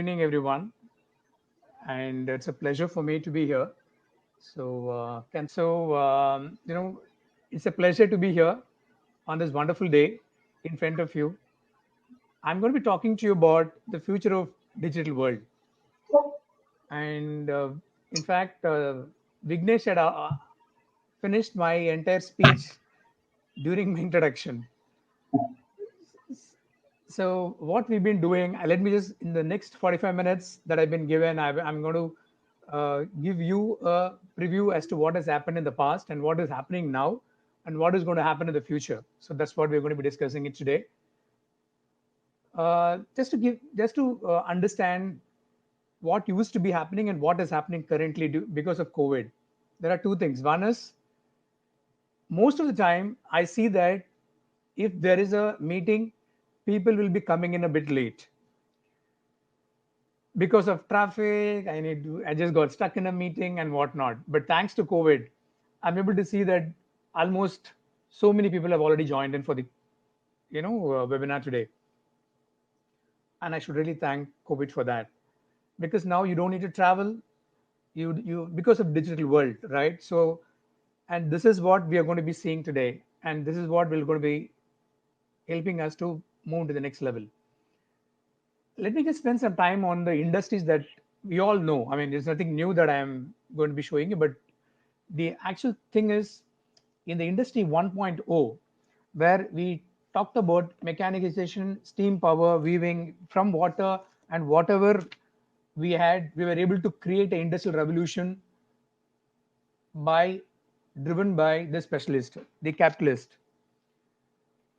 evening, everyone, and it's a pleasure for me to be here. It's a pleasure to be here on this wonderful day in front of you. I'm going to be talking to you about the future of digital world, and in fact, Vignesh had finished my entire speech during my introduction. So what we've been doing, let me just in the next 45 minutes that I've been given, I'm going to give you a preview as to what has happened in the past and what is happening now and what is going to happen in the future. So that's what we're going to be discussing it today. Just to understand what used to be happening and what is happening currently because of COVID. There are two things. One is most of the time I see that if there is a meeting, people will be coming in a bit late because of traffic. I just got stuck in a meeting and whatnot. But thanks to COVID, I'm able to see that almost so many people have already joined in for the webinar today, and I should really thank COVID for that, because now you don't need to travel, you because of digital world, right? So, and this is what we are going to be seeing today, and this is what we're going to be helping us to move to the next level. Let me just spend some time on the industries that we all know. I mean, there's nothing new that I am going to be showing you, but the actual thing is in the industry 1.0, where we talked about mechanization, steam power, weaving from water, and whatever we were able to create an industrial revolution by driven by the specialist, the capitalist.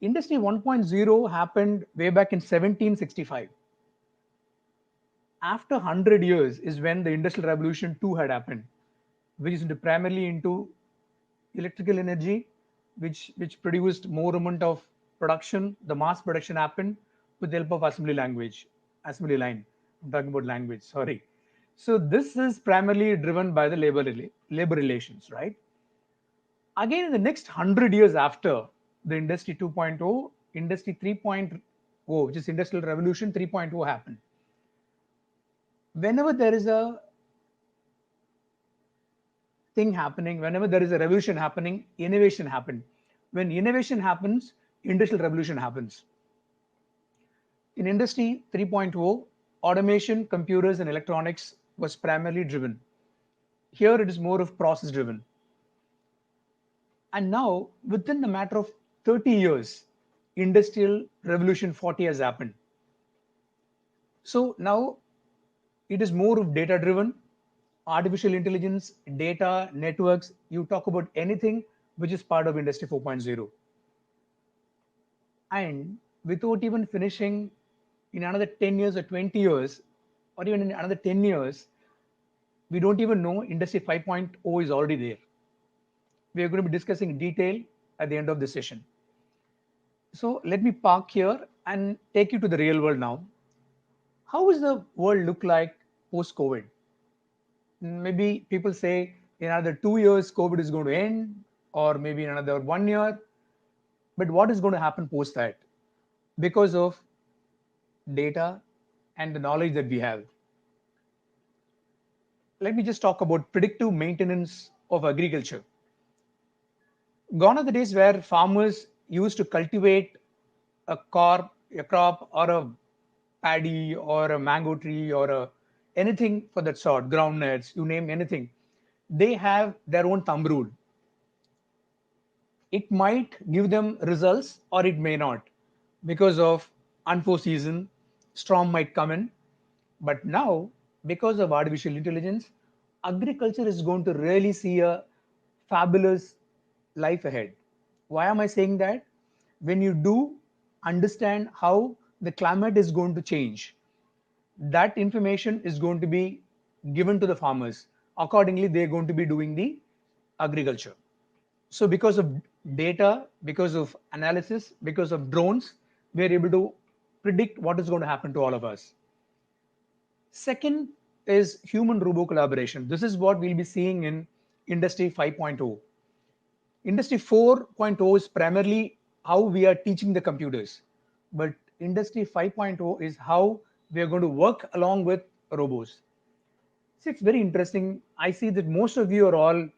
Industry 1.0 happened way back in 1765. After 100 years is when the industrial revolution 2 had happened, which is primarily into electrical energy, which produced more amount of production. The mass production happened with the help of assembly line. I'm talking about language, sorry. So this is primarily driven by the labor relations, right? Again, in the next 100 years after the industry 2.0, industry 3.0, which is industrial revolution 3.0 happened. Whenever there is a thing happening, whenever there is a revolution happening, innovation happened. When innovation happens, industrial revolution happens. In industry 3.0, automation, computers, and electronics was primarily driven. Here it is more of process driven. And now, within the matter of 30 years, industrial revolution 40 has happened. So now it is more of data driven, artificial intelligence, data, networks. You talk about anything which is part of industry 4.0. And without even finishing in another 10 years or 20 years, or even in another 10 years, we don't even know industry 5.0 is already there. We are going to be discussing in detail at the end of the session. So let me park here and take you to the real world now. How does the world look like post-COVID? Maybe people say in another 2 years, COVID is going to end, or maybe in another 1 year. But what is going to happen post that? Because of data and the knowledge that we have. Let me just talk about predictive maintenance of agriculture. Gone are the days where farmers used to cultivate a crop or a paddy or a mango tree or anything for that sort, groundnuts, you name anything. They have their own thumb rule. It might give them results or it may not, because of unforeseen storm might come in. But now, because of artificial intelligence, agriculture is going to really see a fabulous life ahead. Why am I saying that? When you do understand how the climate is going to change, that information is going to be given to the farmers. Accordingly, they're going to be doing the agriculture. So because of data, because of analysis, because of drones, we're able to predict what is going to happen to all of us. Second is human robot collaboration. This is what we'll be seeing in Industry 5.0. Industry 4.0 is primarily how we are teaching the computers, but Industry 5.0 is how We are going to work along with robots. See, it's very interesting. I see that most of you are all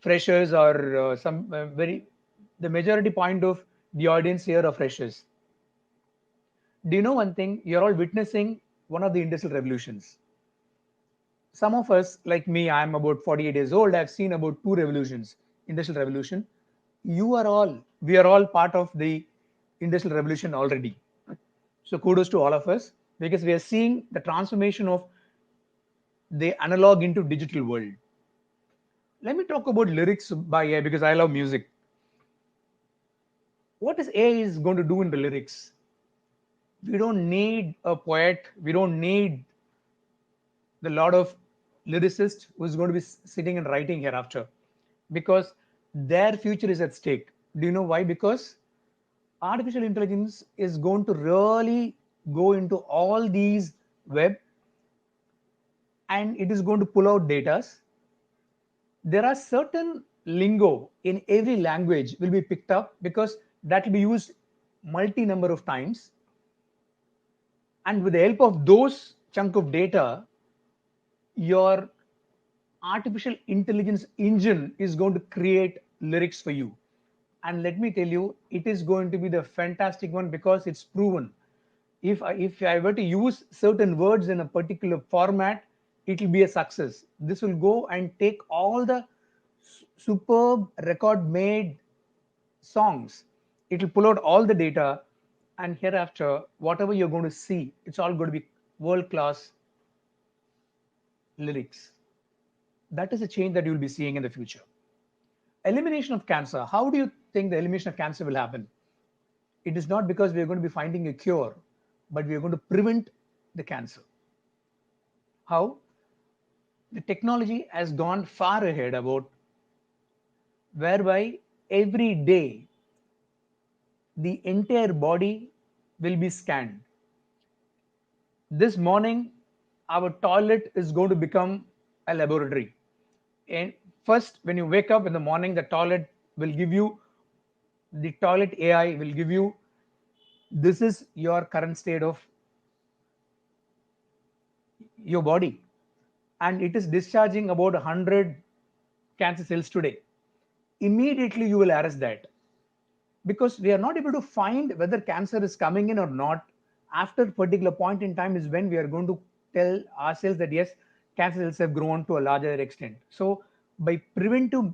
freshers or some very, the majority point of the audience here are freshers. Do you know one thing? You're all witnessing one of the industrial revolutions. Some of us, like me, I'm about 48 years old. I've seen about two revolutions, industrial revolution. You are all, we are all part of the industrial revolution already. So kudos to all of us because we are seeing the transformation of the analog into digital world. Let me talk about lyrics by AI because I love music. What is AI is going to do in the lyrics? We don't need a poet. We don't need the lot of lyricist who's going to be sitting and writing hereafter because their future is at stake. Do you know why? Because artificial intelligence is going to really go into all these web and it is going to pull out data. There are certain lingo in every language will be picked up because that will be used multi number of times, and with the help of those chunk of data your artificial intelligence engine is going to create lyrics for you. And let me tell you, it is going to be the fantastic one because it's proven. If I were to use certain words in a particular format, it will be a success. This will go and take all the superb record made songs. It will pull out all the data, and hereafter, whatever you're going to see, it's all going to be world class lyrics. That is a change that you'll be seeing in the future. Elimination of cancer. How do you think the elimination of cancer will happen? It is not because we are going to be finding a cure, but we are going to prevent the cancer. How? The technology has gone far ahead about whereby every day the entire body will be scanned. This morning, our toilet is going to become a laboratory. And first, when you wake up in the morning, the toilet will give you, the toilet AI will give you, this is your current state of your body. And it is discharging about 100 cancer cells today. Immediately, you will arrest that because we are not able to find whether cancer is coming in or not. After a particular point in time is when we are going to tell ourselves that yes, cancer cells have grown to a larger extent. So by preventive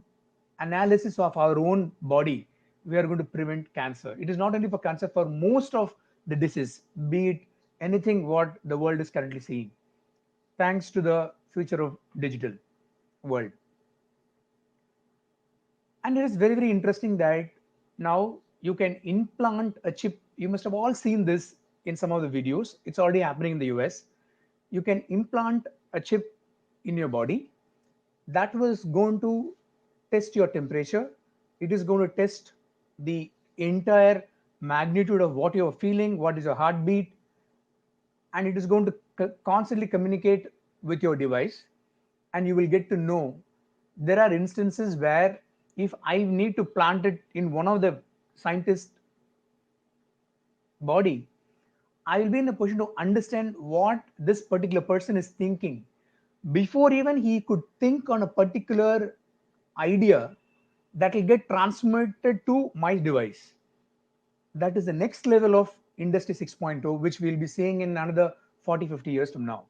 analysis of our own body, we are going to prevent cancer. It is not only for cancer, for most of the disease, be it anything what the world is currently seeing, thanks to the future of digital world. And it is very, very interesting that now you can implant a chip. You must have all seen this in some of the videos. It's already happening in the US. You can implant a chip in your body that was going to test your temperature. It is going to test the entire magnitude of what you're feeling, what is your heartbeat, and it is going to constantly communicate with your device. And you will get to know there are instances where if I need to plant it in one of the scientists body, I will be in a position to understand what this particular person is thinking before even he could think on a particular idea. That will get transmitted to my device. That is the next level of industry 6.0, which we'll be seeing in another 40-50 years from now,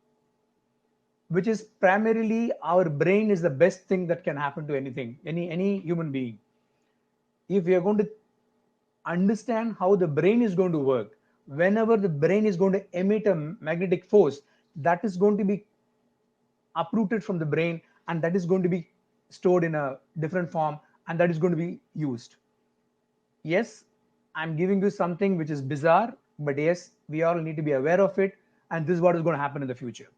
which is primarily our brain is the best thing that can happen to anything, any human being. If we are going to understand how the brain is going to work, whenever the brain is going to emit a magnetic force, that is going to be uprooted from the brain and that is going to be stored in a different form and that is going to be used. Yes, I'm giving you something which is bizarre, but yes, we all need to be aware of it, and this is what is going to happen in the future.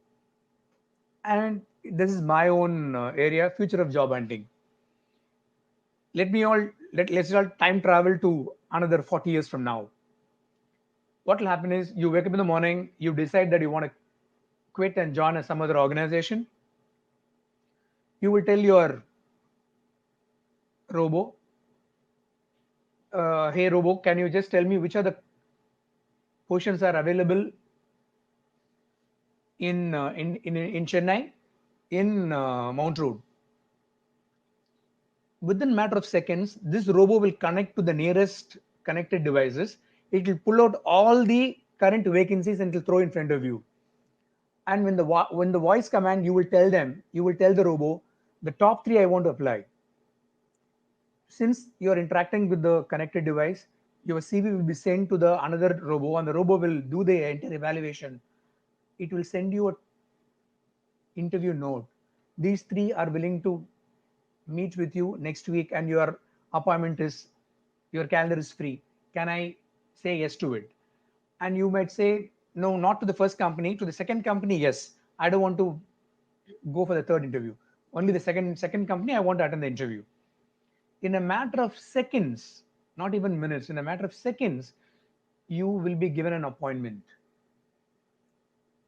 And this is my own area, future of job hunting. Let's all time travel to another 40 years from now. What will happen is you wake up in the morning, you decide that you want to quit and join some other organization. You will tell your robo, hey robo, can you just tell me which are the positions are available in Chennai, in Mount Road. Within a matter of seconds, this robo will connect to the nearest connected devices. It will pull out all the current vacancies and it will throw in front of you. And when the voice command, you will tell the robo, the top three I want to apply. Since you are interacting with the connected device, your CV will be sent to the another robo, and the robo will do the entire evaluation. It will send you a interview note. These three are willing to meet with you next week, and your calendar is free. Can I say yes to it? And you might say no, not to the first company. To the second company, yes. I don't want to go for the third interview. Only the second company I want to attend the interview. In a matter of seconds, not even minutes, in a matter of seconds, you will be given an appointment.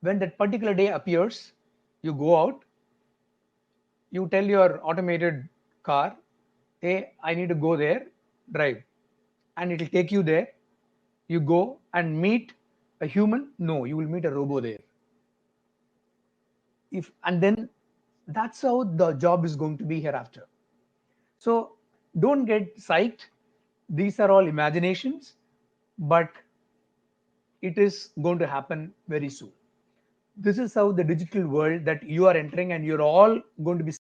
When that particular day appears, you go out, you tell your automated car, hey, I need to go there, drive. And it'll take you there. You go and meet a human. No, you will meet a robo there. And then that's how the job is going to be hereafter. So don't get psyched. These are all imaginations, but it is going to happen very soon. This is how the digital world that you are entering, and you're all going to be.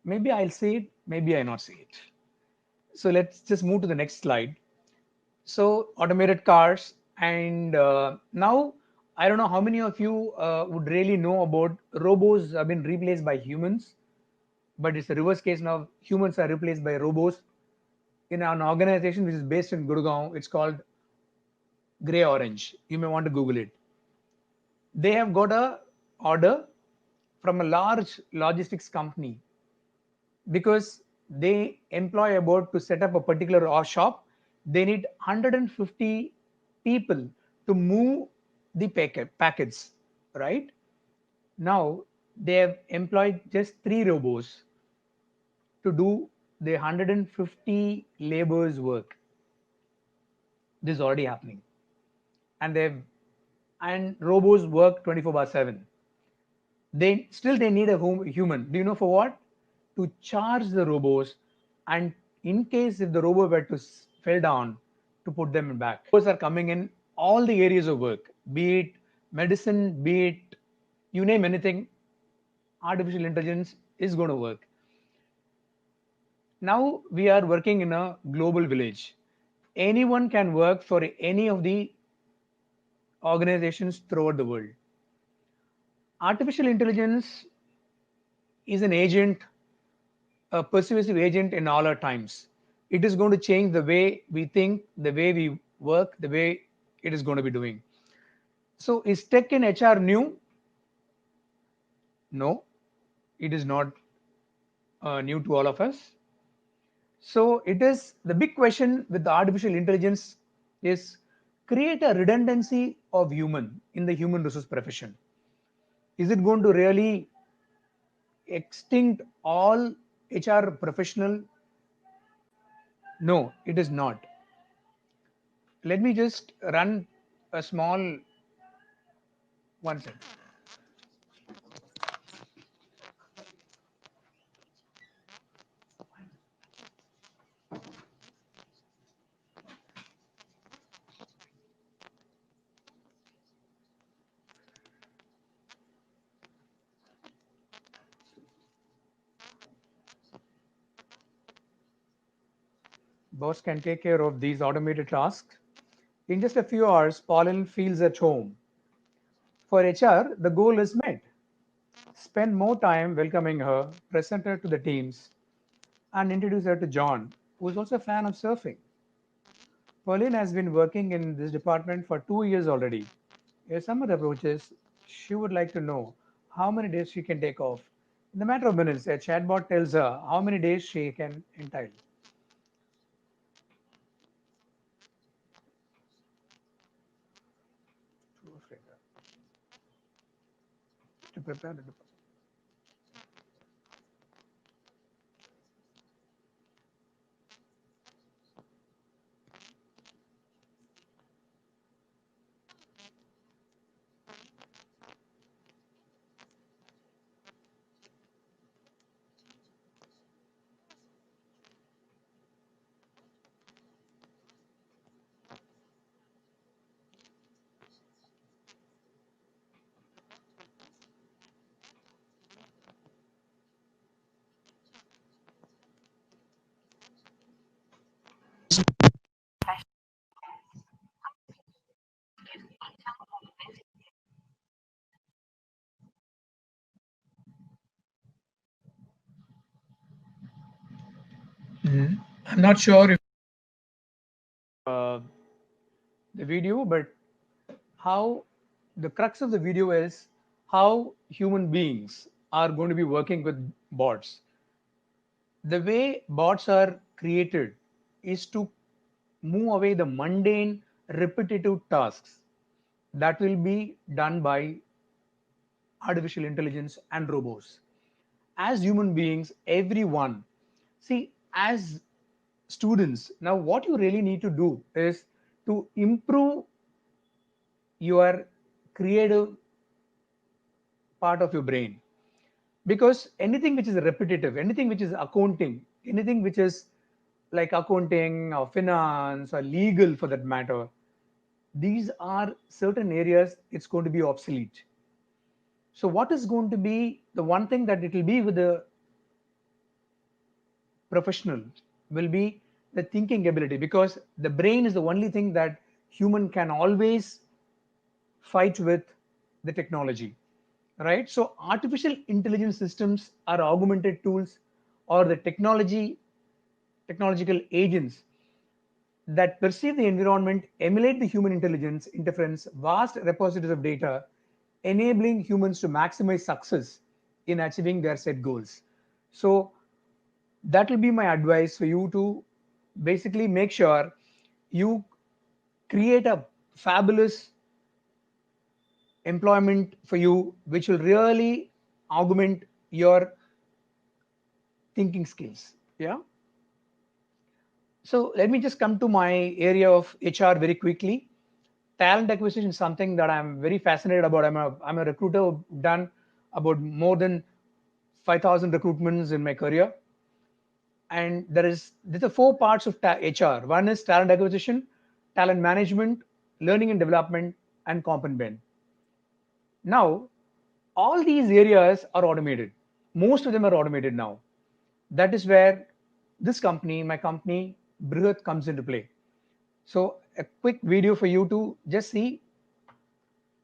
Maybe I'll say it, maybe I not say it. So let's just move to the next slide. So automated cars, and now I don't know how many of you would really know about robos have been replaced by humans, but it's a reverse case now. Humans are replaced by robos. In an organization which is based in Gurgaon, it's called Grey Orange. You may want to Google it. They have got a order from a large logistics company because they employ about to set up a particular shop. They need 150 people to move the packets, right? Now they have employed just three robots to do the 150 laborers work. This is already happening, and and robots work 24/7. They need a human. Do you know for what? To charge the robots, and in case if the robot were to fell down, to put them back. Robots are coming in all the areas of work, be it medicine, be it you name anything. Artificial intelligence is going to work. Now we are working in a global village. Anyone can work for any of the organizations throughout the world. Artificial intelligence is an agent, a persuasive agent in all our times. It is going to change the way we think, the way we work, the way it is going to be doing. So, is tech in HR new? No, it is not new to all of us. So, it is the big question with the artificial intelligence is create a redundancy of human in the human resource profession. Is it going to really extinct all HR professional? No, it is not. Let me just run a small one second. Boss can take care of these automated tasks. In just a few hours, Pauline feels at home. For HR, the goal is met. Spend more time welcoming her, present her to the teams, and introduce her to John, who is also a fan of surfing. Pauline has been working in this department for 2 years already. If someone approaches, she would like to know how many days she can take off. In a matter of minutes, a chatbot tells her how many days she can entitle. To prepare the deposit. I'm not sure if uh, the video, but how the crux of the video is how human beings are going to be working with bots. The way bots are created is to move away the mundane, repetitive tasks that will be done by artificial intelligence and robots. As human beings, everyone, see, as students, now what you really need to do is to improve your creative part of your brain, because anything which is repetitive, anything which is accounting, anything which is like accounting or finance or legal for that matter, these are certain areas it's going to be obsolete. So what is going to be the one thing that it will be with the professional will be the thinking ability, because the brain is the only thing that human can always fight with the technology, right? So artificial intelligence systems are augmented tools or the technological agents that perceive the environment, emulate the human intelligence, interference, vast repositories of data, enabling humans to maximize success in achieving their set goals. So that will be my advice for you to basically make sure you create a fabulous employment for you, which will really augment your thinking skills. Yeah. So let me just come to my area of HR very quickly. Talent acquisition is something that I'm very fascinated about. I'm a recruiter who've done about more than 5,000 recruitments in my career. And there's a four parts of HR. One is talent acquisition, talent management, learning and development, and comp and ben. Now, all these areas are automated. Most of them are automated now. That is where this company, my company, Brihat, comes into play. So, a quick video for you to just see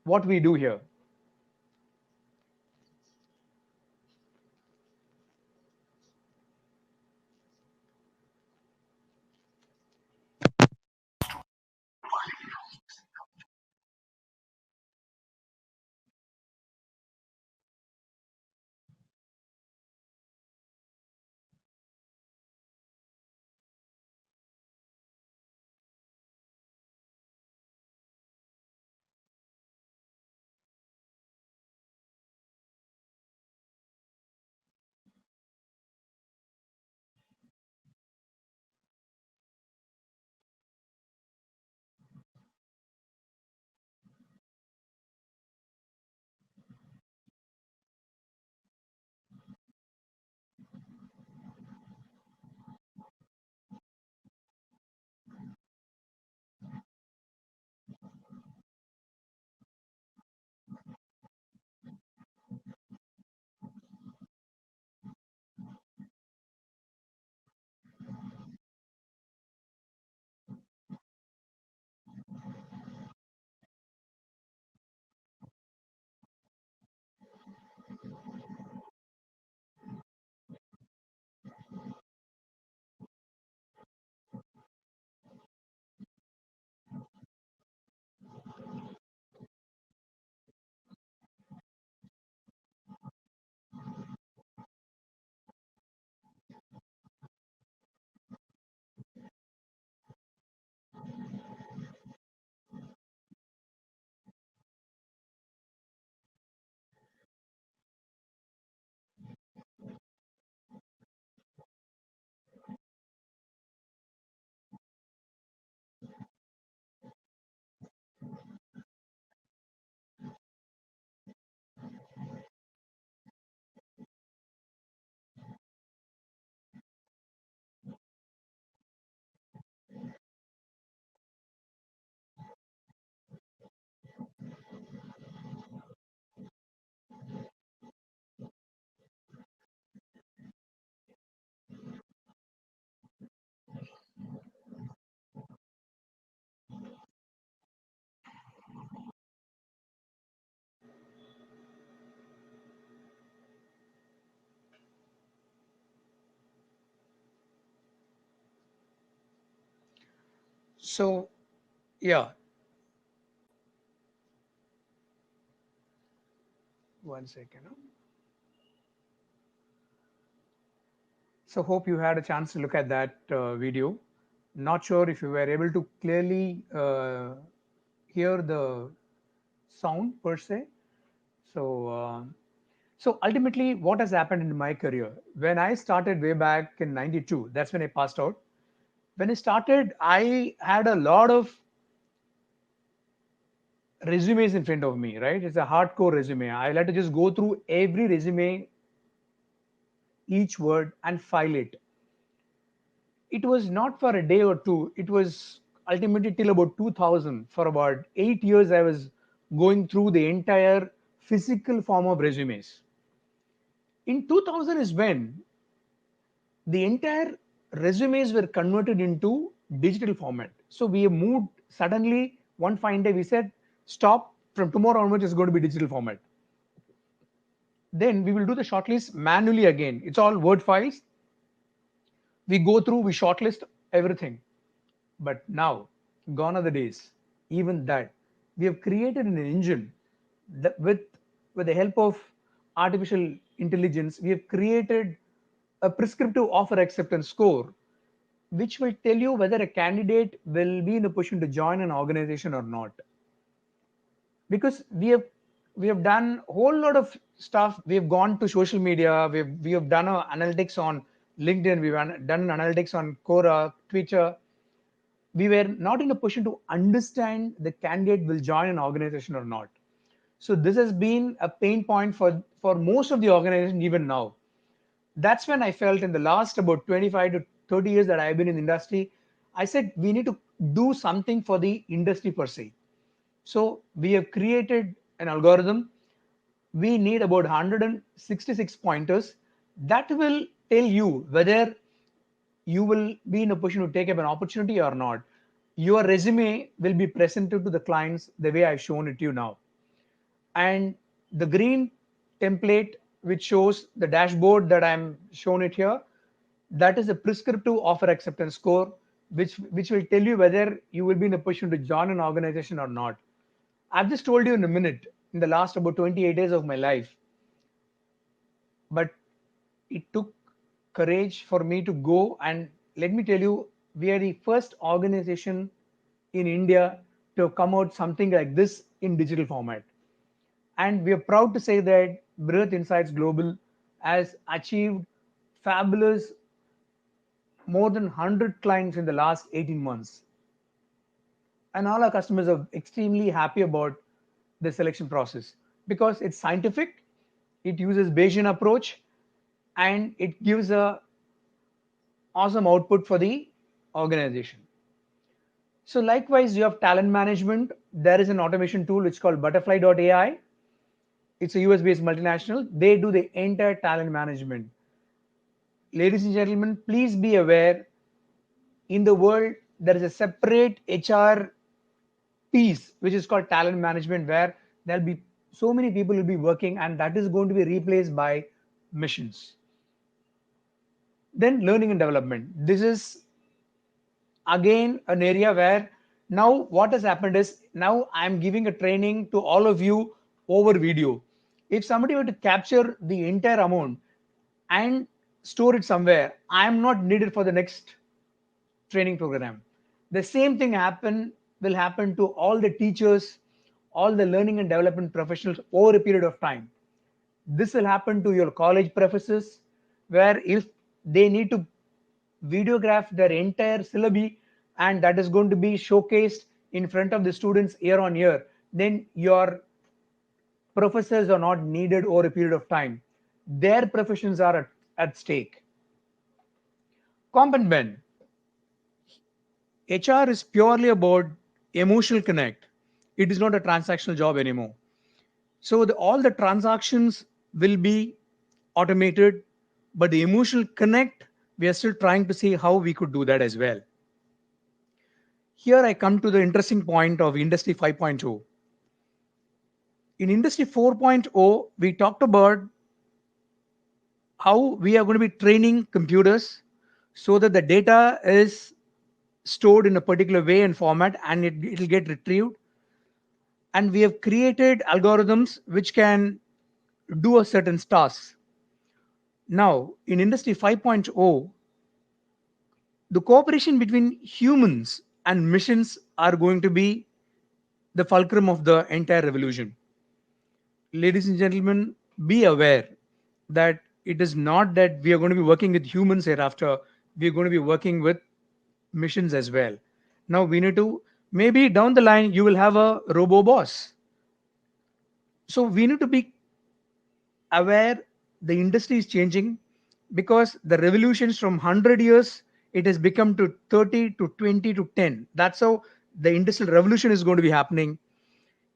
what we do here. So, yeah, one second. So, hope you had a chance to look at that video. Not sure if you were able to clearly hear the sound per se. So, so ultimately, what has happened in my career? When I started way back in '92, that's when I passed out. When I started, I had a lot of resumes in front of me, right? It's a hardcore resume. I like to just go through every resume, each word, and file it. It was not for a day or two. It was ultimately till about 2000. For about 8 years, I was going through the entire physical form of resumes. In 2000 is when the entire resumes were converted into digital format. So we have moved suddenly one fine day. We said, stop, from tomorrow onwards, it's going to be digital format. Then we will do the shortlist manually again. It's all Word files. We go through, we shortlist everything. But now, gone are the days. Even that, we have created an engine that with the help of artificial intelligence, we have created a prescriptive offer acceptance score, which will tell you whether a candidate will be in a position to join an organization or not. Because we have done a whole lot of stuff. We have gone to social media. We have done analytics on LinkedIn. We've done analytics on Quora, Twitter. We were not in a position to understand the candidate will join an organization or not. So this has been a pain point for most of the organization even now. That's when I felt in the last about 25 to 30 years that I've been in the industry, I said we need to do something for the industry per se. So we have created an algorithm. We need about 166 pointers that will tell you whether you will be in a position to take up an opportunity or not. Your resume will be presented to the clients the way I've shown it to you now. And the green template, which shows the dashboard that I'm shown it here, that is a prescriptive offer acceptance score, which will tell you whether you will be in a position to join an organization or not. I've just told you in a minute, in the last about 28 days of my life, but it took courage for me to go. And let me tell you, we are the first organization in India to come out something like this in digital format. And we are proud to say that Brihat Insights Global has achieved fabulous more than 100 clients in the last 18 months. And all our customers are extremely happy about the selection process because it's scientific, it uses Bayesian approach, and it gives a awesome output for the organization. So likewise, you have talent management. There is an automation tool which is called Butterfly.ai. It's a US-based multinational. They do the entire talent management. Ladies and gentlemen, please be aware, in the world, there is a separate HR piece which is called talent management, where there'll be so many people will be working, and that is going to be replaced by missions. Then learning and development. This is again an area where now what has happened is now I'm giving a training to all of you over video. If somebody were to capture the entire amount and store it somewhere, I'm not needed for the next training program. The same thing will happen to all the teachers, all the learning and development professionals over a period of time. This will happen to your college professors, where if they need to videograph their entire syllabi and that is going to be showcased in front of the students year on year, then your professors are not needed over a period of time. Their professions are at stake. Comp. HR is purely about emotional connect. It is not a transactional job anymore. So all the transactions will be automated, but the emotional connect, we are still trying to see how we could do that as well. Here I come to the interesting point of Industry 5.0. In Industry 4.0, we talked about how we are going to be training computers so that the data is stored in a particular way and format, and it'll get retrieved. And we have created algorithms which can do a certain task. Now, in Industry 5.0, the cooperation between humans and machines are going to be the fulcrum of the entire revolution. Ladies and gentlemen, be aware that it is not that we are going to be working with humans hereafter, we are going to be working with missions as well. Now we need to, maybe down the line you will have a robo boss. So we need to be aware the industry is changing, because the revolutions from 100 years it has become to 30 to 20 to 10. That's how the industrial revolution is going to be happening.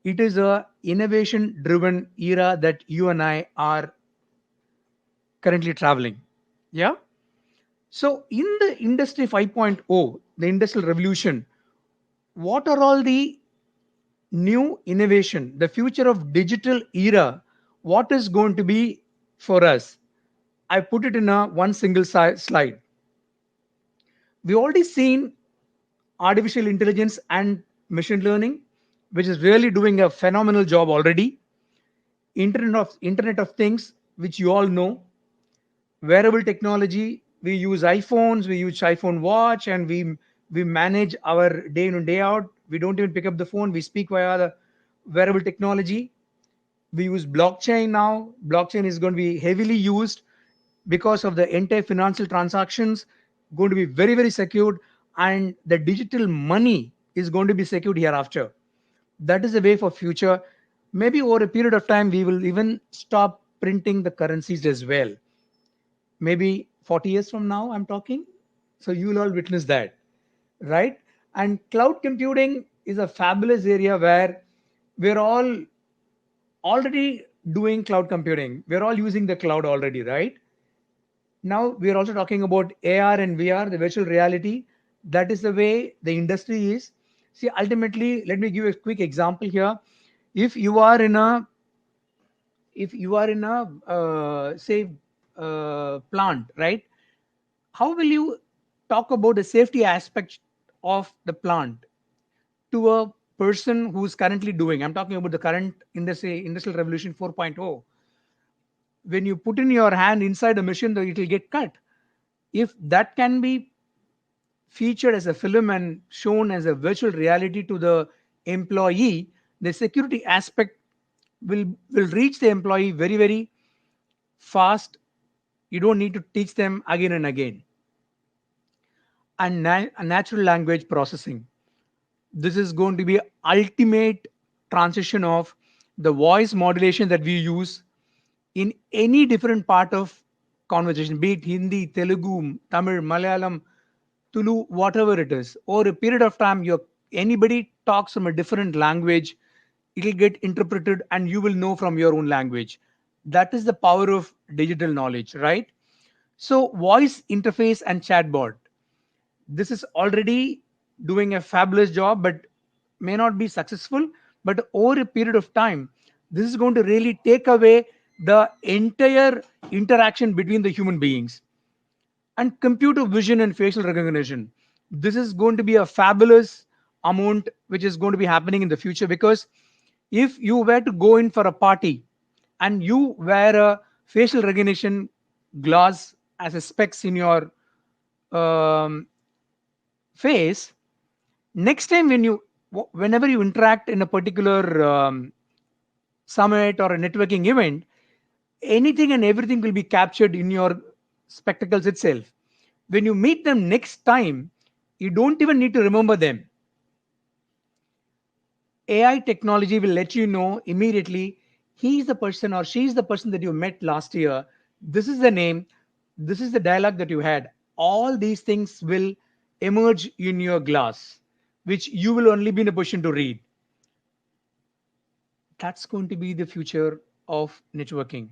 It is a innovation driven era that you and I are currently traveling. Yeah. So in the industry 5.0, the industrial revolution, what are all the new innovation, the future of digital era, what is going to be for us? I put it in a one single slide. We already seen artificial intelligence and machine learning, which is really doing a phenomenal job already. Internet of things, which you all know. Wearable technology, we use iPhones, we use iPhone watch, and we manage our day in and day out. We don't even pick up the phone, we speak via the wearable technology. We use blockchain now. Blockchain is going to be heavily used because of the entire financial transactions going to be very, very secured, and the digital money is going to be secured hereafter. That is the way for future. Maybe over a period of time we will even stop printing the currencies as well. Maybe 40 years from now I'm talking, so you will all witness that, right? And cloud computing is a fabulous area where we're all already doing cloud computing. We're all using the cloud already, right? Now we're also talking about AR and VR, the virtual reality. That is the way the industry is. See, ultimately, let me give a quick example here. If you are in a, say, plant, right? How will you talk about the safety aspect of the plant to a person who's currently doing? I'm talking about the current industry, industrial revolution 4.0. When you put in your hand inside a machine, it will get cut. If that can be featured as a film and shown as a virtual reality to the employee, the security aspect will reach the employee very, very fast. You don't need to teach them again and again. And natural language processing, this is going to be ultimate transition of the voice modulation that we use in any different part of conversation, be it Hindi, Telugu, Tamil, Malayalam, Tulu, whatever it is. Over a period of time, anybody talks from a different language, it'll get interpreted and you will know from your own language. That is the power of digital knowledge, right? So voice interface and chatbot, this is already doing a fabulous job, but may not be successful. But over a period of time, this is going to really take away the entire interaction between the human beings. And computer vision and facial recognition, this is going to be a fabulous amount which is going to be happening in the future, because if you were to go in for a party and you wear a facial recognition glass as a specs in your um, face, next time whenever you interact in a particular summit or a networking event, anything and everything will be captured in your spectacles itself. When you meet them next time, you don't even need to remember them. AI technology will let you know immediately, he's the person or she's the person that you met last year. This is the name. This is the dialogue that you had. All these things will emerge in your glass, which you will only be in a position to read. That's going to be the future of networking.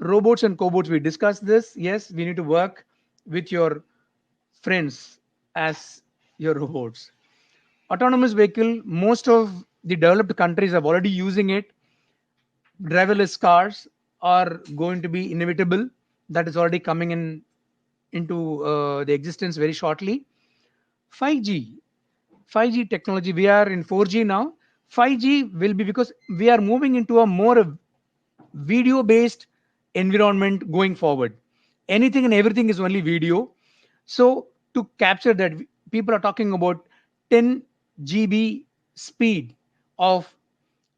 Robots and cobots, we discussed this. Yes, we need to work with your friends as your robots. Autonomous vehicle, most of the developed countries are already using it. Driverless cars are going to be inevitable. That is already coming into the existence very shortly. 5G, 5G technology. We are in 4G now. 5G will be, because we are moving into a more video based environment going forward. Anything and everything is only video. So to capture that, people are talking about 10 GB speed of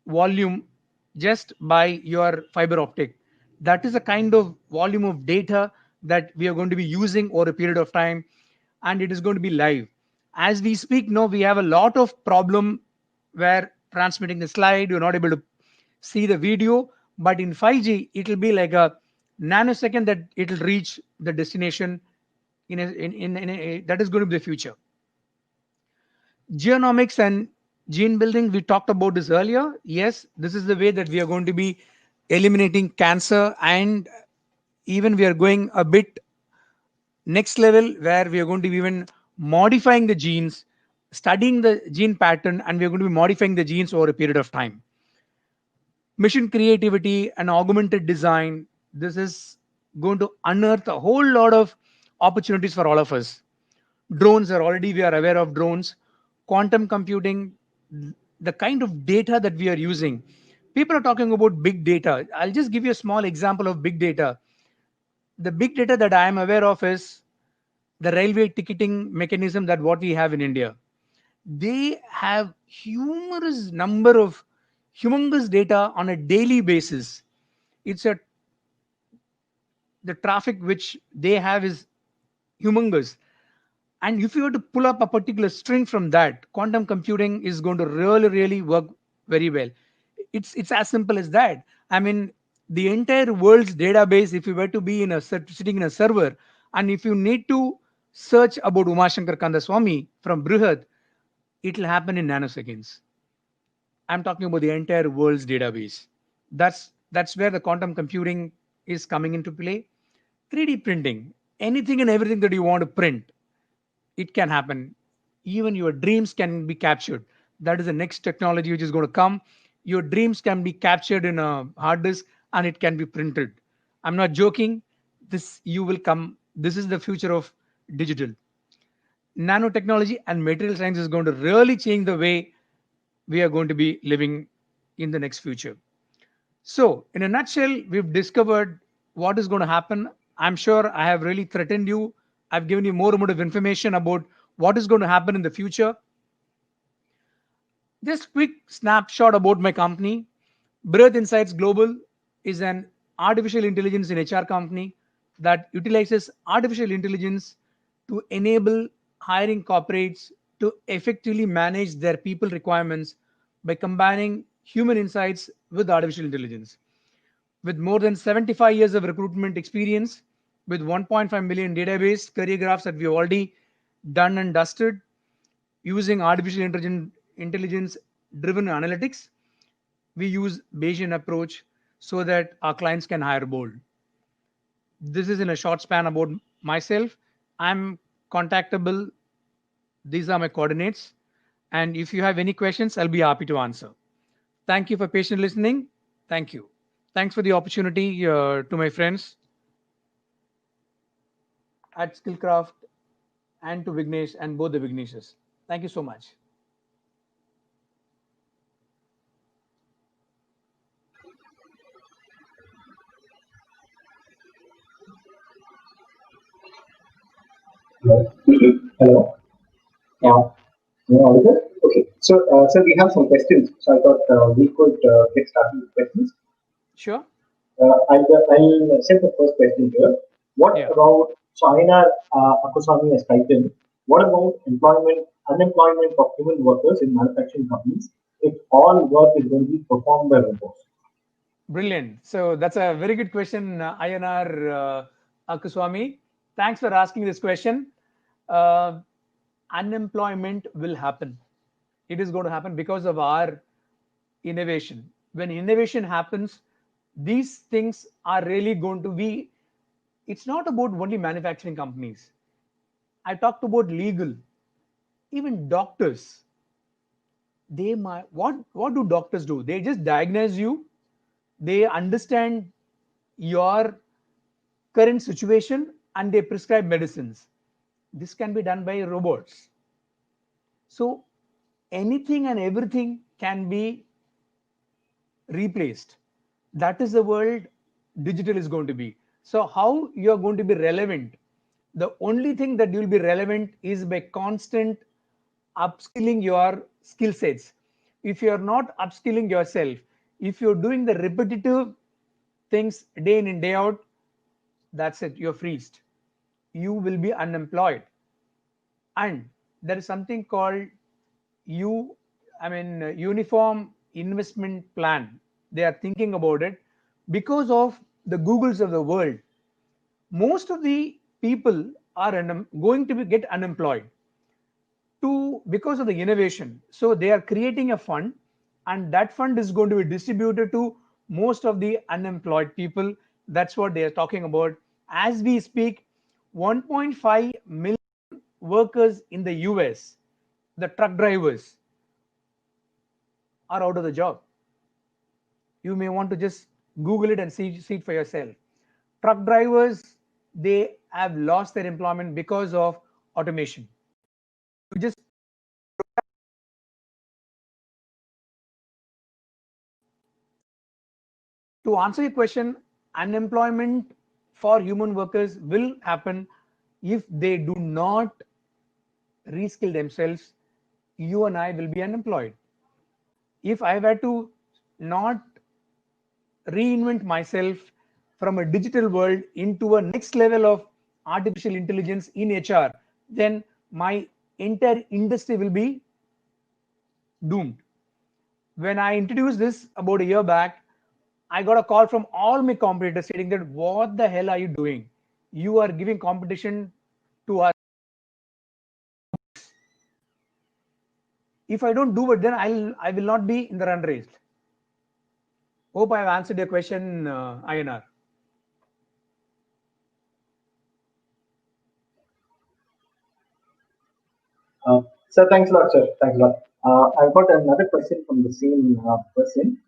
volume just by your fiber optic. That is a kind of volume of data that we are going to be using over a period of time, and it is going to be live. As we speak now, we have a lot of problem where transmitting the slide, you're not able to see the video, but in 5G, it will be like a nanosecond that it will reach the destination. That is going to be the future. Genomics and gene building, we talked about this earlier. Yes, this is the way that we are going to be eliminating cancer, and even we are going a bit next level where we are going to be even modifying the genes, studying the gene pattern, and we are going to be modifying the genes over a period of time. Mission creativity and augmented design, this is going to unearth a whole lot of opportunities for all of us. Drones are already, we are aware of drones. Quantum computing, the kind of data that we are using, people are talking about big data. I'll just give you a small example of big data. The big data that I am aware of is the railway ticketing mechanism that what we have in India. They have humongous number of humongous data on a daily basis. It's a The traffic which they have is humongous. And if you were to pull up a particular string from that, quantum computing is going to really work very well. It's as simple as that. I mean, the entire world's database, if you were to be in sitting in a server, and if you need to search about Umashankar Kandaswamy from Brihad, it will happen in nanoseconds. I'm talking about the entire world's database. That's where the quantum computing is coming into play. 3D printing, anything and everything that you want to print, it can happen. Even your dreams can be captured. That is the next technology which is going to come. Your dreams can be captured in a hard disk and it can be printed. I'm not joking. This you will come. This is the future of digital. Nanotechnology and material science is going to really change the way we are going to be living in the next future. So, in a nutshell, we've discovered what is going to happen. I'm sure I have really threatened you. I've given you more amount of information about what is going to happen in the future. Just quick snapshot about my company. Breath Insights Global is an artificial intelligence in HR company that utilizes artificial intelligence to enable hiring corporates to effectively manage their people requirements by combining human insights with artificial intelligence. With more than 75 years of recruitment experience, with 1.5 million database career graphs that we've already done and dusted, using artificial intelligence driven analytics, we use Bayesian approach so that our clients can hire bold. This is in a short span about myself. I'm contactable. These are my coordinates. And if you have any questions, I'll be happy to answer. Thank you for patient listening. Thank you. Thanks for the opportunity to my friends at Skillcraft and to Vignesh and both the Vigneshes. Thank you so much. Hello. Hello. Yeah, Am I audible? Okay. So we have some questions. So I thought we could get started with questions. sure. I'll set the first question here. What Yeah. about China Akosami has titled, what about unemployment of human workers in manufacturing companies if all work is going to be performed by robots? Brilliant. So that's a very good question, INR Akuswamy. Thanks for asking this question. Uh, Unemployment will happen. It is going to happen because of our innovation. When innovation happens, these things are really going to be, it's not about only manufacturing companies. I talked about legal, even doctors. They might, what do doctors do? They just diagnose you, they understand your current situation and they prescribe medicines. This can be done by robots. So anything and everything can be replaced. That is the world digital is going to be. So how you are going to be relevant? The only thing that you will be relevant is by constant upskilling your skill sets. If you are not upskilling yourself, if you're doing the repetitive things day in and day out, that's it, you're freezed. You will be unemployed. And there is something called you uniform investment plan. They are thinking about it because of the Googles of the world. Most of the people are going to get unemployed to because of the innovation. So they are creating a fund, and that fund is going to be distributed to most of the unemployed people. That's what they are talking about. As we speak, 1.5 million workers in the US, the truck drivers, are out of the job. You may want to just Google it and see it for yourself. Truck drivers, they have lost their employment because of automation. You just to answer your question, unemployment for human workers will happen if they do not reskill themselves. You and I will be unemployed. If I were to not reinvent myself from a digital world into a next level of artificial intelligence in HR, then my entire industry will be doomed. When I introduced this about a year back, I got a call from all my competitors stating that, what the hell are you doing? You are giving competition to us. If I don't do it, then I will not be in the run race. Hope I have answered your question, INR. Sir, thanks a lot, sir. Thanks a lot. I've got another question from the same person.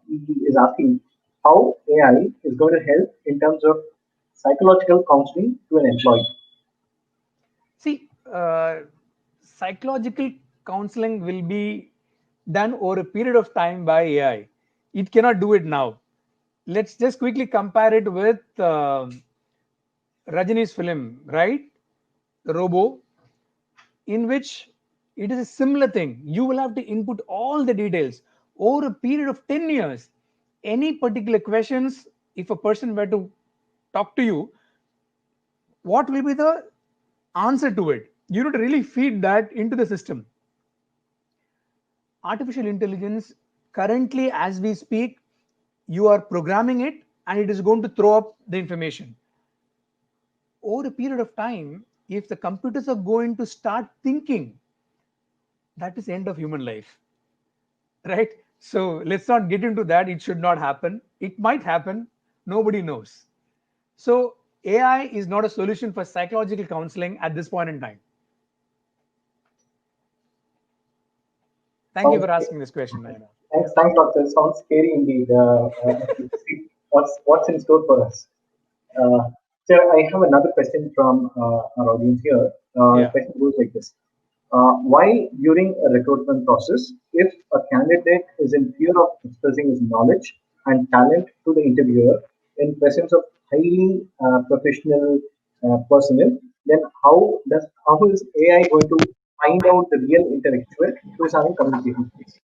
He is asking how AI is going to help in terms of psychological counseling to an employee. See, psychological counseling will be done over a period of time by AI. It cannot do it now. Let's just quickly compare it with Rajini's film, right? The Robo, in which it is a similar thing. You will have to input all the details over a period of 10 years. Any particular questions, if a person were to talk to you, what will be the answer to it? You need to really feed that into the system. Artificial intelligence, currently as we speak, you are programming it and it is going to throw up the information. Over a period of time, if the computers are going to start thinking, that is the end of human life, right? So let's not get into that. It should not happen. It might happen. Nobody knows. So AI is not a solution for psychological counseling at this point in time. Thank you for asking this question, Naina. Thanks, doctor. Sounds scary indeed. What's in store for us? Sir, I have another question from our audience here. The question goes like this. Why during a recruitment process, if a candidate is in fear of expressing his knowledge and talent to the interviewer in presence of highly professional personnel, then how is AI going to find out the real intellectual who is having communication skills?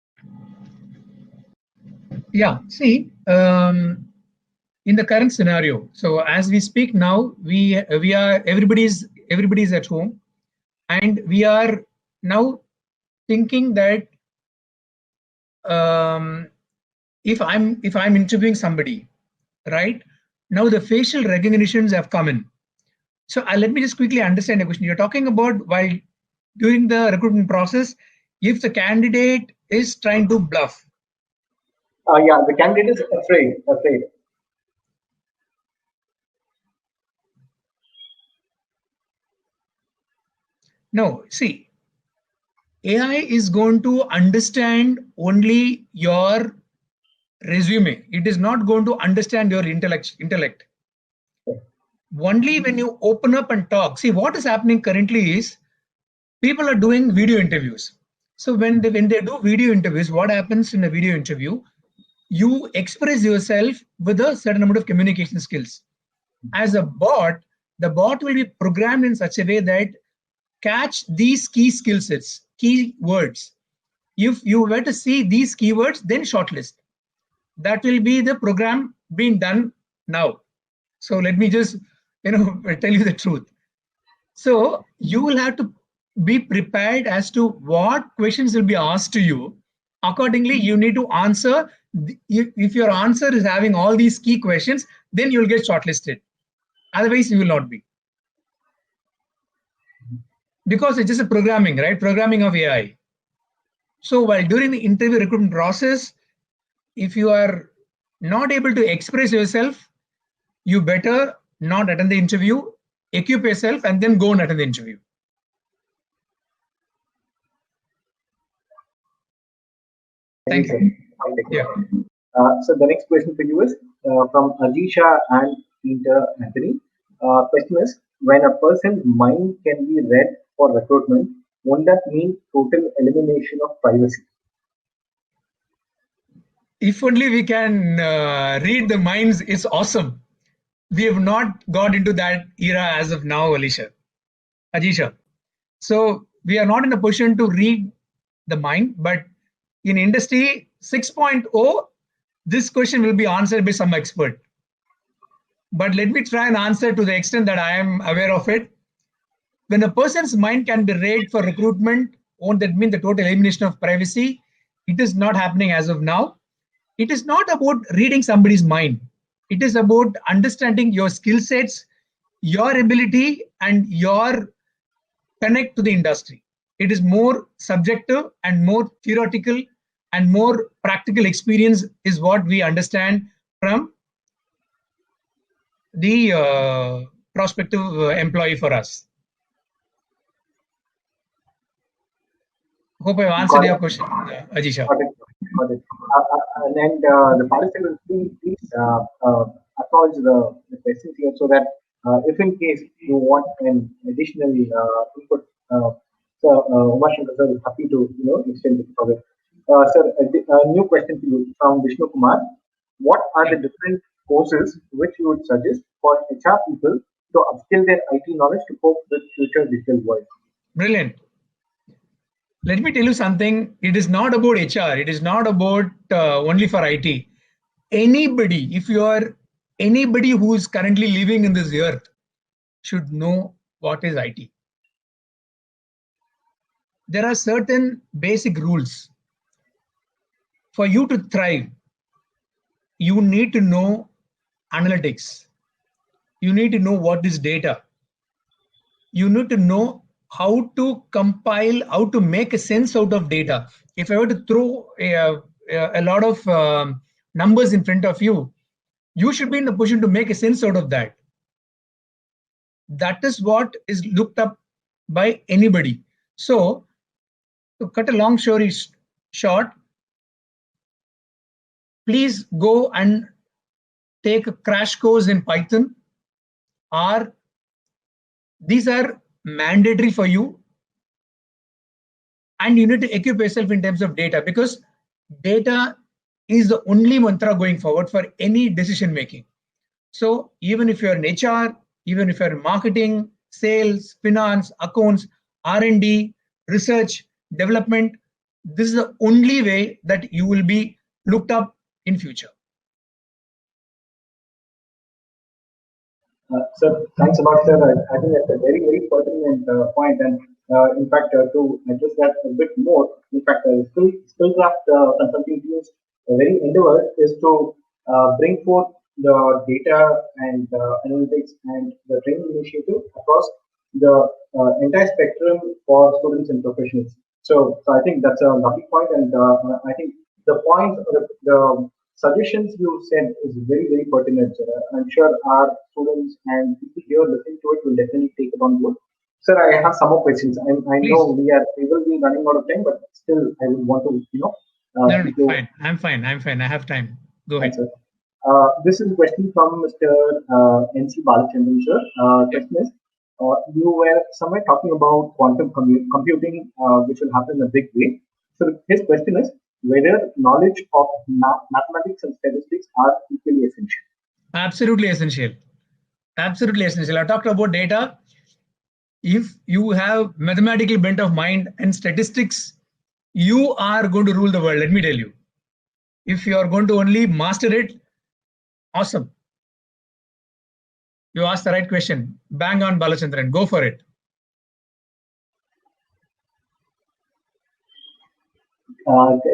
Yeah, see, in the current scenario, so as we speak now, we are everybody's at home, and we are now thinking that if I'm interviewing somebody, right now the facial recognitions have come in. So let me just quickly understand the question. You're talking about while during the recruitment process, if the candidate is trying to bluff. Yeah, the candidate is afraid. No, see, AI is going to understand only your resume. It is not going to understand your intellect. Only when you open up and talk. See, what is happening currently is people are doing video interviews. So when they do video interviews, what happens in a video interview? You express yourself with a certain amount of communication skills. As a bot, the bot will be programmed in such a way that catch these key skill sets, key words. If you were to see these keywords, then shortlist. That will be the program being done now. So let me just tell you the truth. So you will have to be prepared as to what questions will be asked to you. Accordingly, you need to answer. If your answer is having all these key questions, then you'll get shortlisted. Otherwise, you will not be. Because it's just a programming, right? Programming of AI. So while during the interview recruitment process, if you are not able to express yourself, you better not attend the interview, equip yourself, and then go and attend the interview. Thank you. Yeah. So the next question for you is from Ajisha and Peter Anthony. Question is, when a person's mind can be read for recruitment, won't that mean total elimination of privacy? If only we can read the minds, it's awesome. We have not got into that era as of now, Ajisha. So we are not in a position to read the mind, but in industry 6.0, this question will be answered by some expert. But let me try and answer to the extent that I am aware of it. When a person's mind can be read for recruitment, won't that mean the total elimination of privacy? It is not happening as of now. It is not about reading somebody's mind. It is about understanding your skill sets, your ability, and your connect to the industry. It is more subjective and more theoretical and more practical experience is what we understand from the prospective employee for us. Hope I've answered your question, Ajisha. Got it. And the participants, please acknowledge the questions here so that if in case you want an additional input, so Umashankar sir is happy to extend it further. Sir, a new question to you from Vishnu Kumar. What are the different courses which you would suggest for HR people to upskill their IT knowledge to cope with future digital world? Brilliant. Let me tell you something. It is not about HR. It is not about only for IT. Anybody, if you are anybody who is currently living in this earth, should know what is IT. There are certain basic rules. For you to thrive, you need to know analytics. You need to know what is data. You need to know how to compile, how to make a sense out of data. If I were to throw a lot of numbers in front of you, you should be in a position to make a sense out of that. That is what is looked up by anybody. So, to cut a long story short, please go and take a crash course in Python, or these are mandatory for you, and you need to equip yourself in terms of data, because data is the only mantra going forward for any decision making. So even if you're in HR, even if you're in marketing, sales, finance, accounts, R&D, research, development, this is the only way that you will be looked up in future. Sir, thanks a lot, sir. I think that's a very, very pertinent point. And in fact, to address that a bit more, in fact, Skillcraft Consulting Team's very endeavor is to bring forth the data and analytics and the training initiative across the entire spectrum for students and professionals. So I think that's a lovely point, and I think the point, the suggestions you said is very, very pertinent. I'm sure our students and people here listening to it will definitely take it on board. Sir, I have some more questions. I know we will be running out of time, but still, I would want to, no, fine. I'm fine. I have time. Go ahead. Sir. This is a question from Mr. N.C. Balachandran, sir. Question is, you were somewhere talking about quantum computing, which will happen in a big way. So his question is whether knowledge of mathematics and statistics are equally essential. Absolutely essential. Absolutely essential. I talked about data. If you have mathematical bent of mind and statistics, you are going to rule the world. Let me tell you. If you are going to only master it, awesome. You asked the right question. Bang on, Balachandran. Go for it.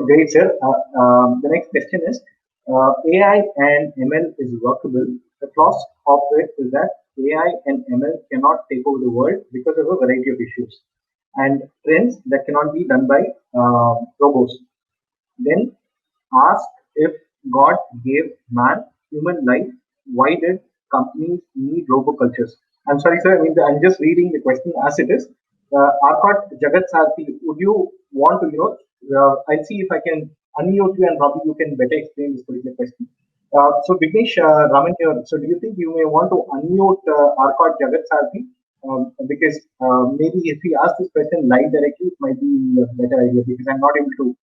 Great, sir. The next question is AI and ML is workable. The flaws of it is that AI and ML cannot take over the world because of a variety of issues and trends that cannot be done by robots. Then ask if God gave man human life, why did companies need robocultures? I'm sorry, sir. I mean, I'm just reading the question as it is. Arcot Jagat Sarthi, would you want to, I'll see if I can unmute you and probably you can better explain this particular question. So, Vignesh Raman here. So, do you think you may want to unmute Arcot Jagat Sarthi? Because maybe if we ask this question live directly, it might be a better idea because I'm not able to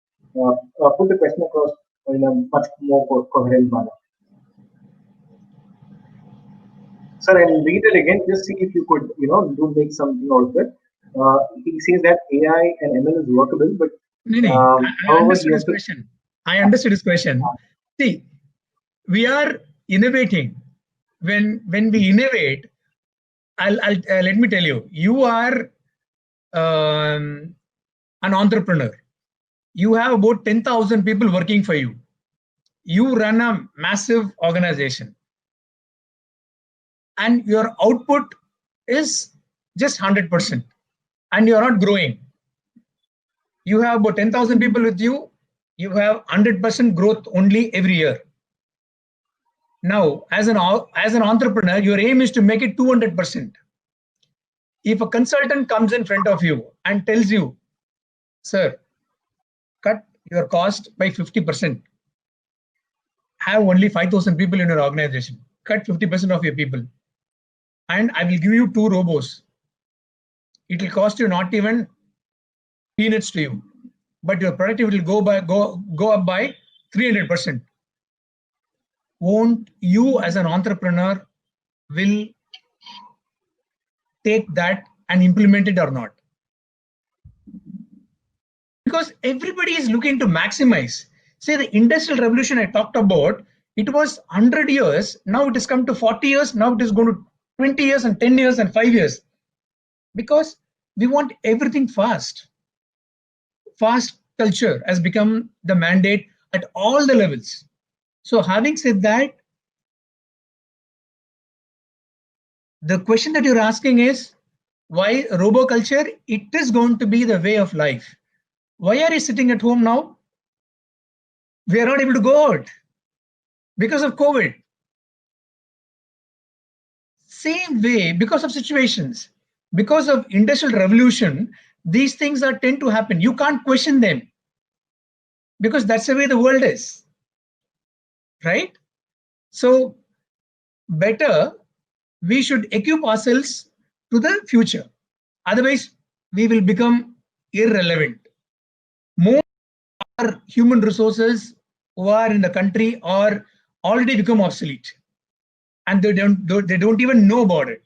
put the question across in a much more coherent manner. Sir, I'll read it again. Just see if you could, do make something out of it. He says that AI and ML is workable, but I understood his question. I understood his question. See, we are innovating. When we innovate, I'll let me tell you, you are an entrepreneur. You have about 10,000 people working for you. You run a massive organization. And your output is just 100%. And you're not growing. You have about 10,000 people with you. You have 100% growth only every year. Now, as an entrepreneur, your aim is to make it 200%. If a consultant comes in front of you and tells you, sir, cut your cost by 50%. Have only 5,000 people in your organization. Cut 50% of your people. And I will give you 2 robots. It will cost you not even peanuts to you, but your productivity will go up by 300%. Won't you as an entrepreneur will take that and implement it or not? Because everybody is looking to maximize. Say the industrial revolution I talked about, it was 100 years. Now it has come to 40 years. Now it is going to 20 years and 10 years and 5 years. Because we want everything fast. Fast culture has become the mandate at all the levels. So having said that, the question that you're asking is, why roboculture? It is going to be the way of life. Why are you sitting at home now? We are not able to go out because of COVID. Same way, because of situations, because of industrial revolution, these things tend to happen. You can't question them because that's the way the world is, right? So better we should equip ourselves to the future. Otherwise, we will become irrelevant. More human resources who are in the country are already become obsolete, and they don't even know about it.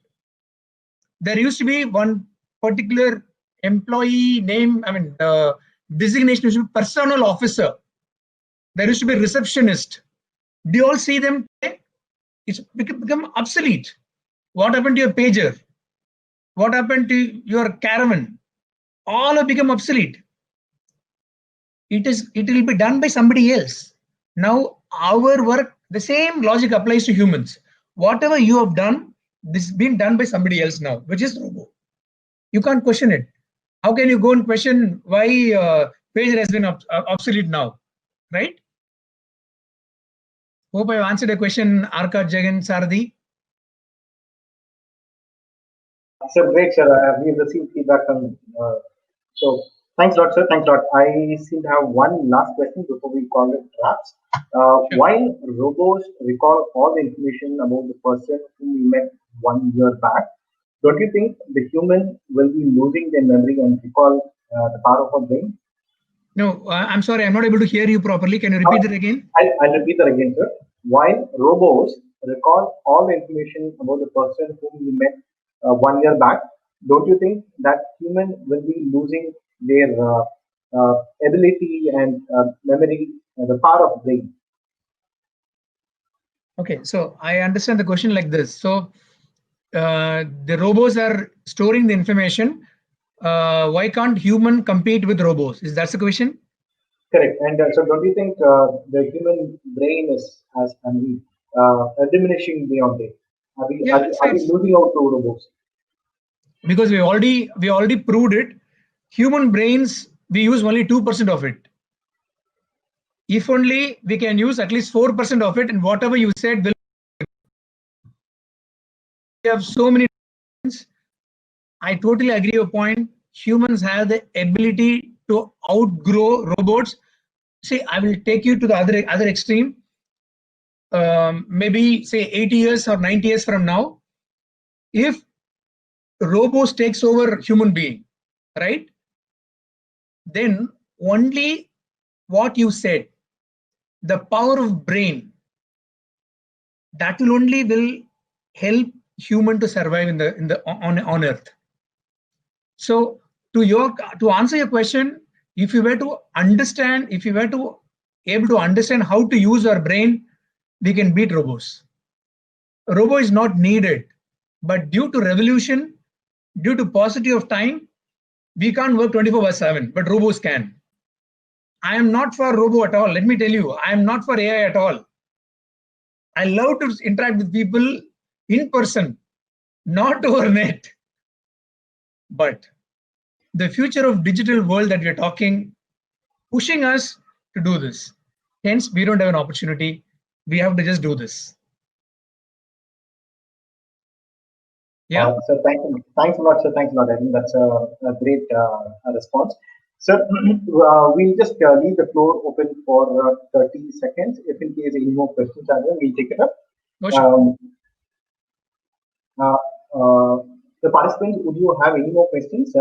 There used to be one particular employee name, designation used to be personal officer. There used to be receptionist. Do you all see them today? It's become obsolete. What happened to your pager? What happened to your caravan? All have become obsolete. It will be done by somebody else. Now our work, the same logic applies to humans. Whatever you have done, this is being done by somebody else now, which is robo. You can't question it. How can you go and question why pager has been obsolete now, right? Hope I've answered the question, Arcot Jagat Sarthi. Sir, great, sir. We've received feedback from. So, thanks a lot, sir. Thanks a lot. I seem to have one last question before we call it wraps. Sure. While robots recall all the information about the person whom we met 1 year back, don't you think the human will be losing their memory and recall the power of our brain? No, I'm sorry, I'm not able to hear you properly. Can you repeat that again? I'll repeat that again, sir. While robots recall all the information about the person whom you met 1 year back, don't you think that human will be losing their ability and memory, the power of brain? Okay, so I understand the question like this. So the robots are storing the information. Why can't human compete with robots? Is that the question? Correct. And so, don't you think the human brain is, as I mean, diminishing beyond it? Yeah, Are we losing out to robots? because we already proved it. Human brains, we use only 2% of it. If only we can use at least 4% of it, and whatever you said will. We have so many. I totally agree your point. Humans have the ability to outgrow robots. See, I will take you to the other extreme. Maybe say 80 years or 90 years from now, if robots takes over human being, right? Then only what you said, the power of brain, that will only will help human to survive on Earth. So to answer your question, if you were to understand, if you were to able to understand how to use our brain, we can beat robots. A robo is not needed, but due to revolution, due to paucity of time, we can't work 24/7, but robots can. I am not for robo at all. Let me tell you, I am not for AI at all. I love to interact with people in person, not over net. But the future of digital world that we're talking, pushing us to do this. Hence, we don't have an opportunity. We have to just do this. Yeah. So thanks a lot, sir. Thanks a lot. I think that's a great response. Sir, we'll just leave the floor open for 30 seconds. If in case any more questions are there, we'll take it up. Oh, sure. Uh, the participants, would you have any more questions?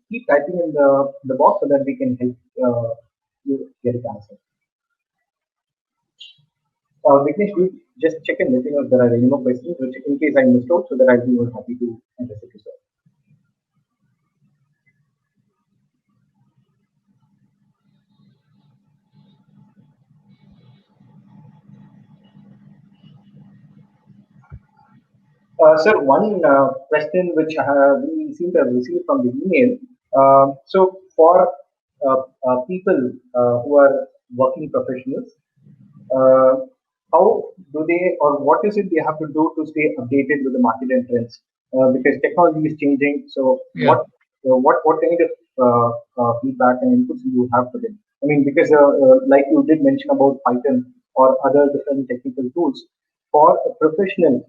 Keep typing in the box so that we can help you get it answered. Vignesh, we just check and let me know if there are any more questions, which in case I missed out, so that I'll be more happy to address it to sir. Sir, one question which we seem to have received from the email. So, for people who are working professionals, how do they, or what is it they have to do to stay updated with the market and trends? Because technology is changing. So, Yeah. what kind of feedback and inputs do you have for them? I mean, because like you did mention about Python or other different technical tools for a professional.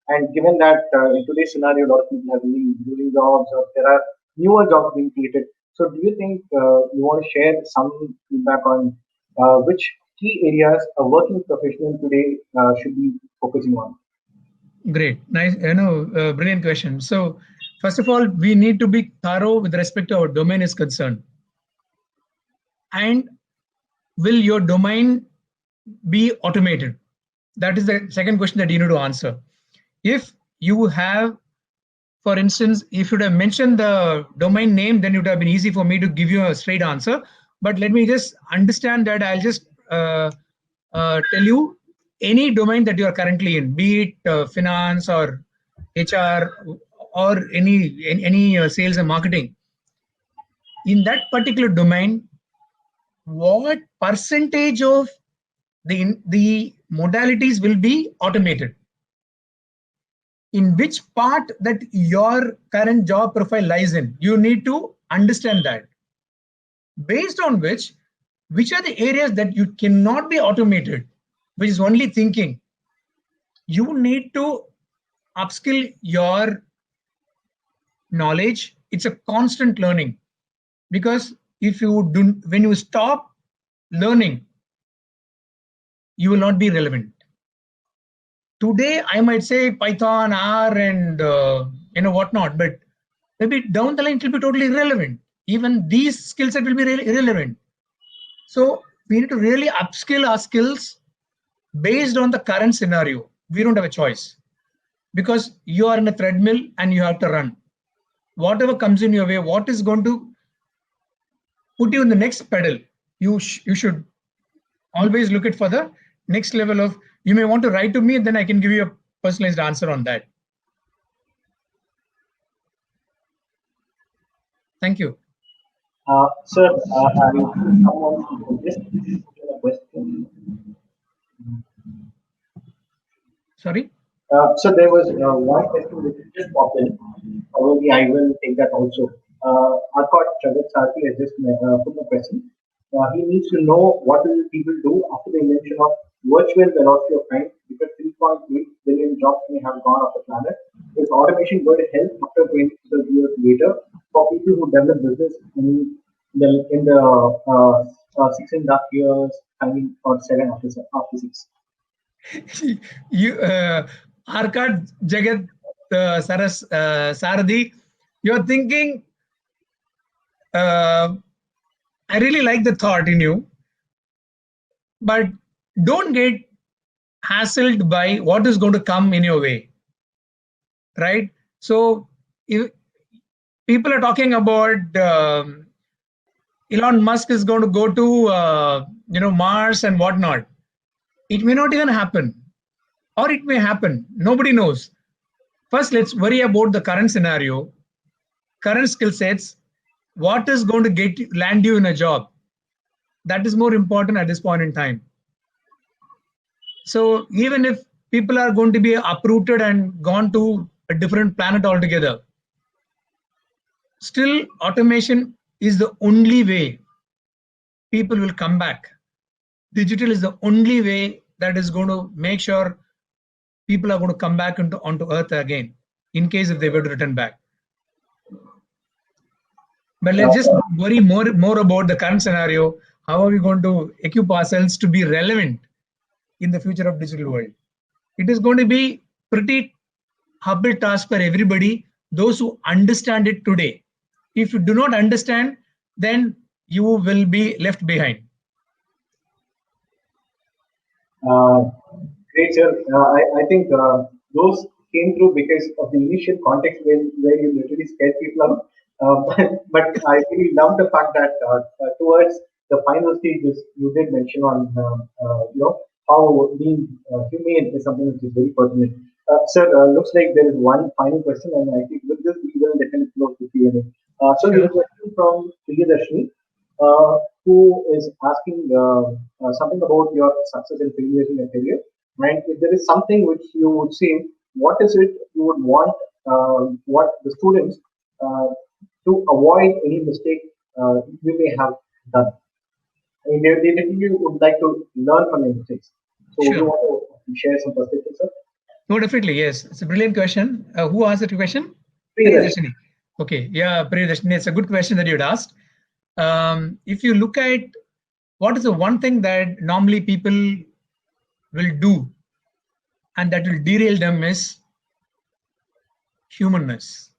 And given that in today's scenario, a lot of people are losing jobs, or there are newer jobs being created. So, do you think you want to share some feedback on which key areas a working professional today should be focusing on? Great, nice, brilliant question. So, first of all, we need to be thorough with respect to our domain is concerned. And will your domain be automated? That is the second question that you need to answer. If you have, for instance, if you would have mentioned the domain name, then it would have been easy for me to give you a straight answer. But let me just understand that. I'll just tell you any domain that you are currently in, be it finance or HR or any sales and marketing. In that particular domain, what percentage of the modalities will be automated? In which part that your current job profile lies in, you need to understand that. Based on which are the areas that you cannot be automated, which is only thinking. You need to upskill your knowledge. It's a constant learning, because if you do, when you stop learning, you will not be relevant. Today, I might say Python, R, and whatnot, but maybe down the line it will be totally irrelevant. Even these skill set will be really irrelevant. So we need to really upskill our skills based on the current scenario. We don't have a choice because you are in a treadmill and you have to run. Whatever comes in your way, what is going to put you in the next pedal, you should always look at for the next level of. You may want to write to me, and then I can give you a personalized answer on that. Thank you. Sir, I someone just a question. Sorry? So there was one question which just popped in. Probably I will take that also. Arcot Jagat Sarthi has just put a question. He needs to know what will people do after the invention of virtual velocity of time, because 3.8 billion jobs may have gone off the planet. Is automation going to help after 20 years later for people who develop business in the 6.5 years, I mean, or seven after 6? You, Arcad Jagat Saradi, you're thinking, I really like the thought in you, but don't get hassled by what is going to come in your way, right? So if people are talking about Elon Musk is going to go to Mars and whatnot. It may not even happen, or it may happen. Nobody knows. First, let's worry about the current scenario, current skill sets. What is going to land you in a job? That is more important at this point in time. So even if people are going to be uprooted and gone to a different planet altogether, still automation is the only way people will come back. Digital is the only way that is going to make sure people are going to come back onto Earth again, in case if they were to return back. But let's just worry more about the current scenario. How are we going to equip ourselves to be relevant in the future of digital world? It is going to be pretty humble task for everybody, those who understand it today. If you do not understand, then you will be left behind. Great, sir. I think those came through because of the initial context where you literally scared people out. But I really love the fact that towards the final stages, you did mention on how being humane is something which is very pertinent. Sir, looks like there is one final question, and I think with this we will definitely close the Q&A. So there's a question from Priyadarshini, who is asking something about your success and failures in your career. And if there is something which you would say, what is it you would want what the students to avoid any mistake you may have done? I mean, they definitely would like to learn from your mistakes. So you want to share some perspectives, sir? No, definitely, yes. It's a brilliant question. Who asked the question? Priyadarshini. Okay, yeah, Priyadarshini, it's a good question that you'd asked. If you look at what is the one thing that normally people will do and that will derail them is humanness.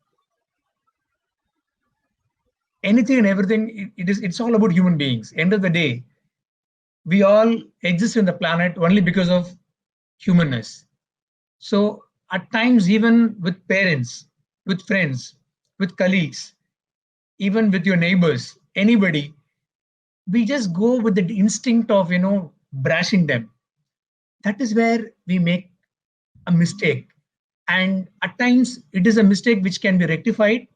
Anything and everything, it's all about human beings. End of the day, we all exist in the planet only because of humanness. So at times, even with parents, with friends, with colleagues, even with your neighbors, anybody, we just go with the instinct of, brashing them. That is where we make a mistake. And at times, it is a mistake which can be rectified.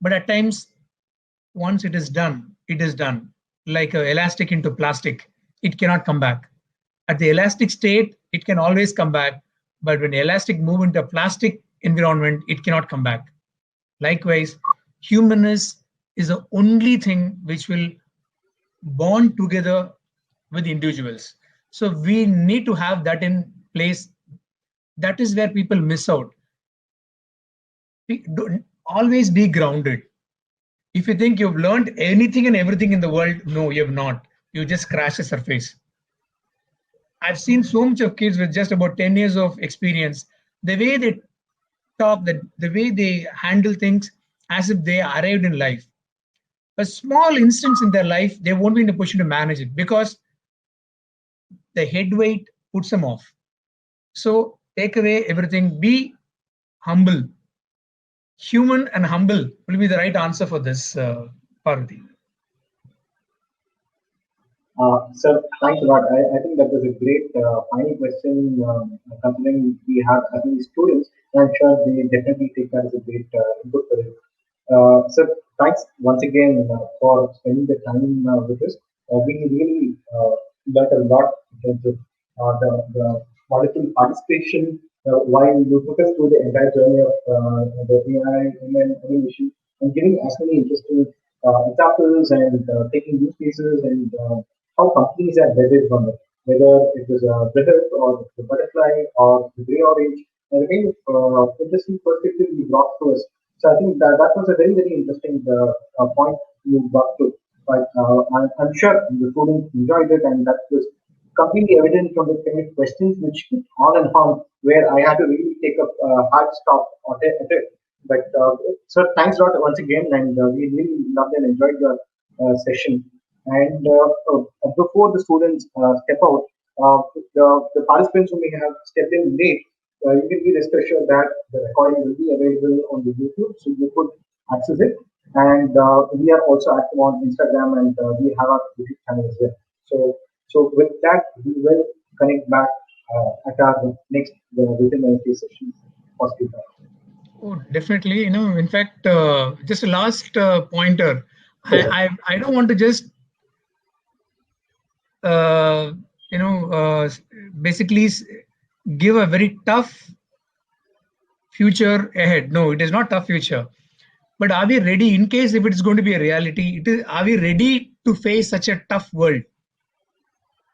But at times, once it is done, it is done. Like an elastic into plastic, it cannot come back. At the elastic state, it can always come back. But when elastic move into a plastic environment, it cannot come back. Likewise, humanness is the only thing which will bond together with individuals. So we need to have that in place. That is where people miss out. Always be grounded. If you think you've learned anything and everything in the world, no, you have not. You just scratch the surface. I've seen so much of kids with just about 10 years of experience. The way they talk, the way they handle things as if they arrived in life. A small instance in their life, they won't be in a position to manage it because the head weight puts them off. So take away everything, be humble. Human and humble will be the right answer for this, Parvati. Sir, thanks a lot. I think that was a great final question, considering we have as many students. I'm sure they definitely take that as a great input for you. Sir, thanks once again for spending the time with us. We really learned a lot in terms of the wonderful participation while you took us through the entire journey of the AI and animation and giving as many interesting examples and taking use cases and how companies are bedded from it, whether it was a Bridget or the butterfly or the gray orange, and the kind of interesting perspective you brought to us. So I think that was a very, very interesting point you brought to. But I'm sure the students enjoyed it, and that was completely evident from the kind of questions which went on and on, where I had to really take a hard stop at it. But sir, thanks a lot once again, and we really loved and enjoyed your session. And before the students step out, the participants who may have stepped in late, you can be rest assured that the recording will be available on the YouTube, so you could access it. And we are also active on Instagram, and we have our YouTube channel as well. So with that, we will connect back at our next within Wednesday session. Oh, definitely. In fact, just a last pointer. I don't want to just basically give a very tough future ahead. No, it is not tough future. But are we ready in case if it's going to be a reality? Are we ready to face such a tough world?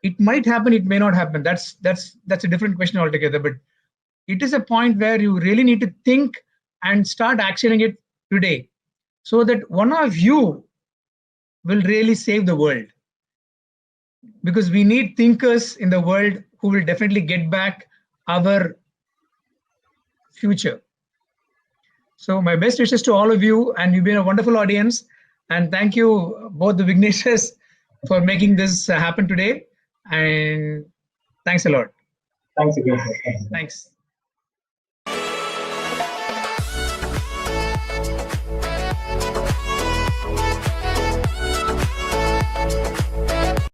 It might happen, it may not happen. That's a different question altogether. But it is a point where you really need to think and start actioning it today, so that one of you will really save the world. Because we need thinkers in the world who will definitely get back our future. So my best wishes to all of you, and you've been a wonderful audience. And thank you, both the Vigneshas, for making this happen today. And thanks a lot. Thanks again. Thanks.